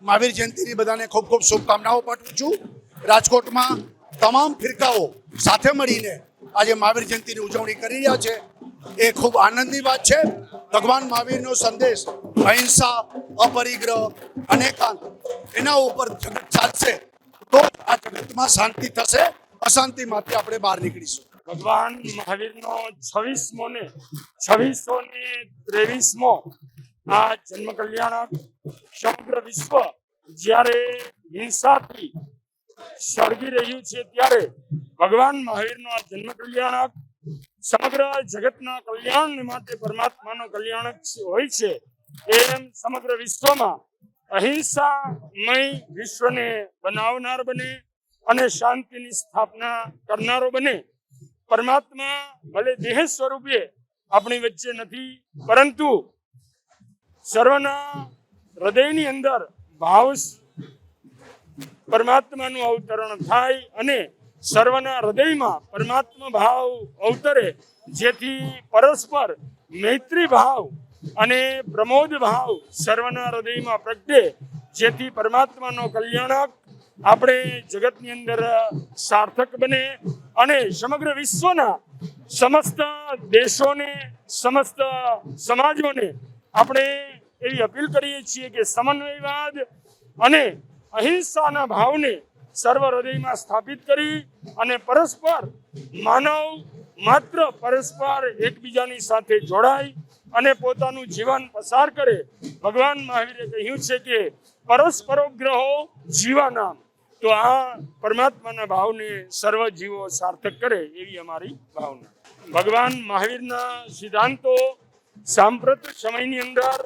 મહાવીર જયંતિની બધાને ખૂબ ખૂબ શુભકામનાઓ પાઠવું છું। રાજકોટમાં તમામ ફિરકાઓ સાથે મળીને આજે મહાવીર જયંતિની ઉજવણી કરી રહ્યા છે, એ ખૂબ આનંદની વાત છે। ભગવાન મહાવીરનો સંદેશ અહિંસા, અપરિગ્રહ, અનેકાંત, એના ઉપર જગત ચાલશે તો આ જગતમાં શાંતિ થશે, અશાંતિમાંથી આપણે બહાર નીકળીશું। ભગવાન મહાવીરનો 2623મો આ જન્મ કલ્યાણક સમગ્ર વિશ્વ જ્યારે હિંસાથી સળગી રહ્યું છે ત્યારે ભગવાન મહાવીરનો આ જન્મ કલ્યાણક સમગ્ર જગતના કલ્યાણ માટે પરમાત્માનો કલ્યાણક હોય છે। એમ સમગ્ર વિશ્વમાં અહિંસામય વિશ્વને બનાવનાર બને અને શાંતિની સ્થાપના કરનારો બને। પરમાત્મા ભલે દેહ સ્વરૂપે આપણી વચ્ચે નથી, પરંતુ સર્વના હૃદયની અંદર ભાવ પરમાત્માનું અવતરણ થાય અને સર્વના હૃદયમાં પરમાત્મા ભાવ અવતરે, જેથી પરસ્પર મૈત્રી ભાવ અને પ્રમોદ ભાવ સર્વના હૃદયમાં પ્રગટે, જેથી પરમાત્માનો કલ્યાણક આપણે જગતની અંદર સાર્થક બને અને સમગ્ર વિશ્વના સમસ્ત દેશોને, સમસ્ત સમાજોને આપણે એવી અપીલ કરીએ છીએ કે સમન્વયવાદ અને અહિંસાના ભાવને સર્વ હૃદયમાં સ્થાપિત કરી અને પરસ્પર માનવ માત્ર પરસ્પર એકબીજાની સાથે જોડાય અને પોતાનું જીવન પસાર કરે। ભગવાન મહાવીરે કહ્યું છે કે પરસ્પરોગ્રહો જીવાનામ, તો આ પરમાત્માના ભાવને સર્વ જીવો સાર્થક કરે એવી અમારી ભાવના। ભગવાન મહાવીરના સિદ્ધાંતો સાંપ્રત સમયની અંદર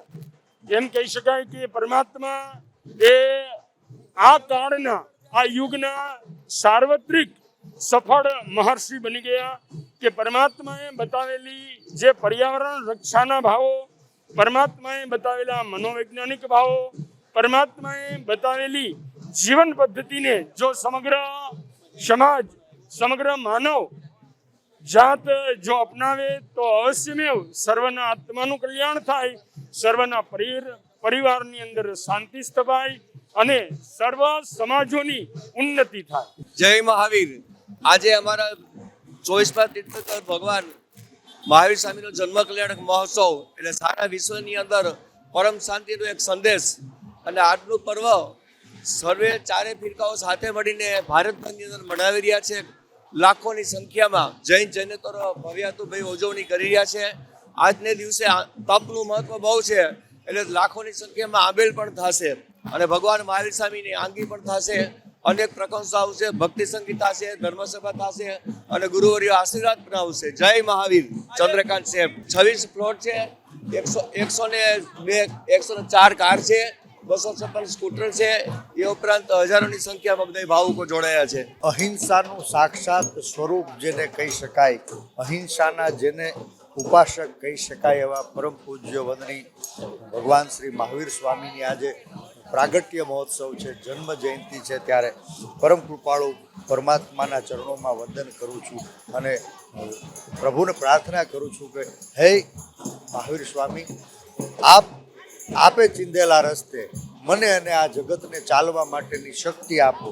એમ કહી શકાય કે પરમાત્મા એ આ કાળના, આ યુગના સાર્વત્રિક સફળ મહર્ષિ બની ગયા કે પરમાત્માએ બતાવેલી જે પર્યાવરણ રક્ષાના ભાવો, પરમાત્માએ બતાવેલા મનોવૈજ્ઞાનિક ભાવો, પરમાત્માએ બતાવેલી જીવન પદ્ધતિને જો સમગ્ર સમાજ, સમગ્ર માનવ જાત જો અપનાવે તો અવશ્યમેવ સર્વના આત્માનું કલ્યાણ થાય, સર્વના પરિવારની અંદર શાંતિ સ્થપાય અને સર્વ સમાજોની ઉન્નતિ થાય। જય મહાવીર। આજે અમારા 24મા તીર્થંકર ભગવાન મહાવીર સ્વામીનો જન્મ કલ્યાણક મહોત્સવ એટલે સારા વિશ્વની અંદર પરમ શાંતિનો એક સંદેશ, અને આજનું પર્વ સર્વે ચારે ફિરકાઓ સાથે મળીને ભારતભરની અંદર મનાવી રહ્યા છે। લાખોની સંખ્યામાં જૈન જૈનેતરો ભવ્યાતુભાઈ ઉજવણી કરી રહ્યા છે। આજને દિવસે તપનું મહત્વ બહુ છે, એટલે લાખોની સંખ્યામાં આબેલ પણ થશે અને ભગવાન મહાવીર સ્વામીની આંગી પણ થશે, અનેક પ્રશંસાઓ છે, ભક્તિ સંગીતા છે, ધર્મસભા થશે અને ગુરુવર્યો આશીર્વાદ પણ આવશે। જય મહાવીર। ચંદ્રકાંત સાહેબ 26 પ્લોટ છે, 104 કાર છે, 256 સ્કૂટર છે, એ ઉપરાંત હજારોની સંખ્યામાં બધા ભાવુકો જોડાયા છે। અહિંસાનું સાક્ષાત સ્વરૂપ જેને કહી શકાય, અહિંસાના જેને ઉપાસક કહી શકાય એવા પરમ પૂજ્ય વંદની ભગવાન શ્રી મહાવીર સ્વામીની આજે પ્રાગટ્ય મહોત્સવ છે, જન્મ જયંતિ છે, ત્યારે પરમ કૃપાળુ પરમાત્માના ચરણોમાં વંદન કરું છું અને પ્રભુને પ્રાર્થના કરું છું કે હે મહાવીર સ્વામી, આપે ચિંધેલા રસ્તે મને અને આ જગતને ચાલવા માટેની શક્તિ આપો,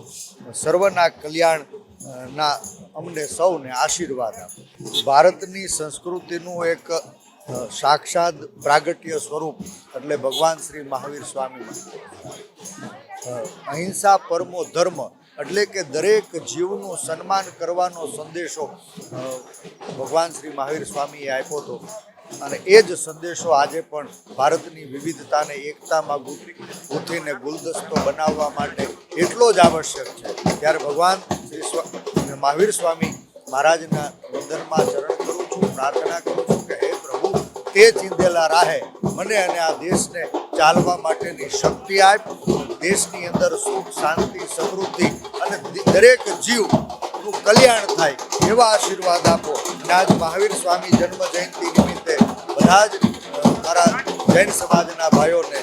સર્વના કલ્યાણના અમને સૌને આશીર્વાદ આપો। ભારતની સંસ્કૃતિનું એક સાક્ષાત પ્રાગટ્ય સ્વરૂપ એટલે ભગવાન શ્રી મહાવીર સ્વામી। અહિંસા પરમો ધર્મ એટલે કે દરેક જીવનું સન્માન કરવાનો સંદેશો ભગવાન શ્રી મહાવીર સ્વામીએ આપ્યો હતો, અને એ જ સંદેશો આજે પણ ભારતની વિવિધતાને એકતામાં ગૂંથીને ગુલદસ્તો બનાવવા માટે એટલો જ આવશ્યક છે। ત્યારે ભગવાન શ્રી મહાવીર સ્વામી મહારાજના વંદનમાં ચરણ કરું છું, પ્રાર્થના કરું છું કે હે પ્રભુ, તે ચિંધેલા રાહે મને અને આ દેશને ચાલવા માટેની શક્તિ આપ, દેશની અંદર સુખ, શાંતિ, સમૃદ્ધિ અને દરેક જીવનું કલ્યાણ થાય એવા આશીર્વાદ આપો। અને આજ મહાવીર સ્વામી જન્મ જયંતિ નિમિત્તે બધા જ મારા જૈન સમાજના ભાઈઓને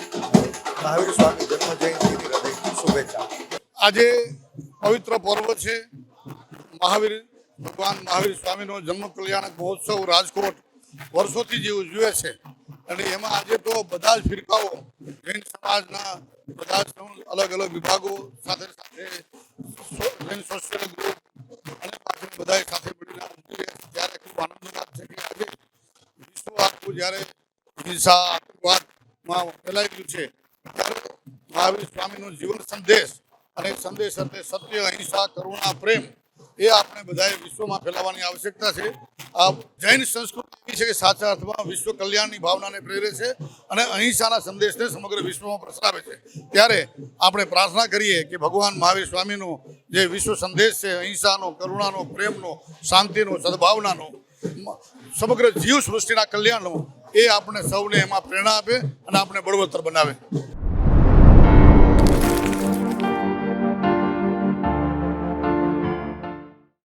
મહાવીર સ્વામી જન્મ જયંતિની હૃદયથી શુભેચ્છા। આજે પવિત્ર પર્વ છે, ભગવાન મહાવીર સ્વામીનો જન્મ કલ્યાણક મહોત્સવ રાજકોટ વર્ષોથી જે ઉજવે છે, અને એમાં આજે તો બધા જ ફિરકાઓ જૈન સમાજના બધા જ અલગ અલગ વિભાગો સાથે સાથે જૈન સોશિયલ ગ્રુપ અને પાછળ બધા સાથે મળીને આ ઉજવી રહ્યા છે. ત્યારે ખૂબ આનંદની વાત છે કે આજે વિશ્વ આખું જ્યારે હિંસા આતંકવાદમાં ફેલાઈ ગયું છે ત્યારે મહાવીર સ્વામીનો જીવન સંદેશ અને સંદેશ એટલે સત્ય અહિંસા કરુણા પ્રેમ એ આપણે બધાએ વિશ્વમાં ફેલાવવાની આવશ્યકતા છે. આ જૈન સંસ્કૃતિ એવી છે કે સાચા અર્થમાં વિશ્વ કલ્યાણની ભાવનાને પ્રેરે છે અને અહિંસાના સંદેશને સમગ્ર વિશ્વમાં પ્રસરાવે છે. ત્યારે આપણે પ્રાર્થના કરીએ કે ભગવાન મહાવીર સ્વામીનો જે વિશ્વ સંદેશ છે અહિંસાનો, કરુણાનો, પ્રેમનો, શાંતિનો, સદભાવનાનો, સમગ્ર જીવ સૃષ્ટિના કલ્યાણનો એ આપણે સૌને એમાં પ્રેરણા આપે અને આપણે બળવત્તર બનાવે.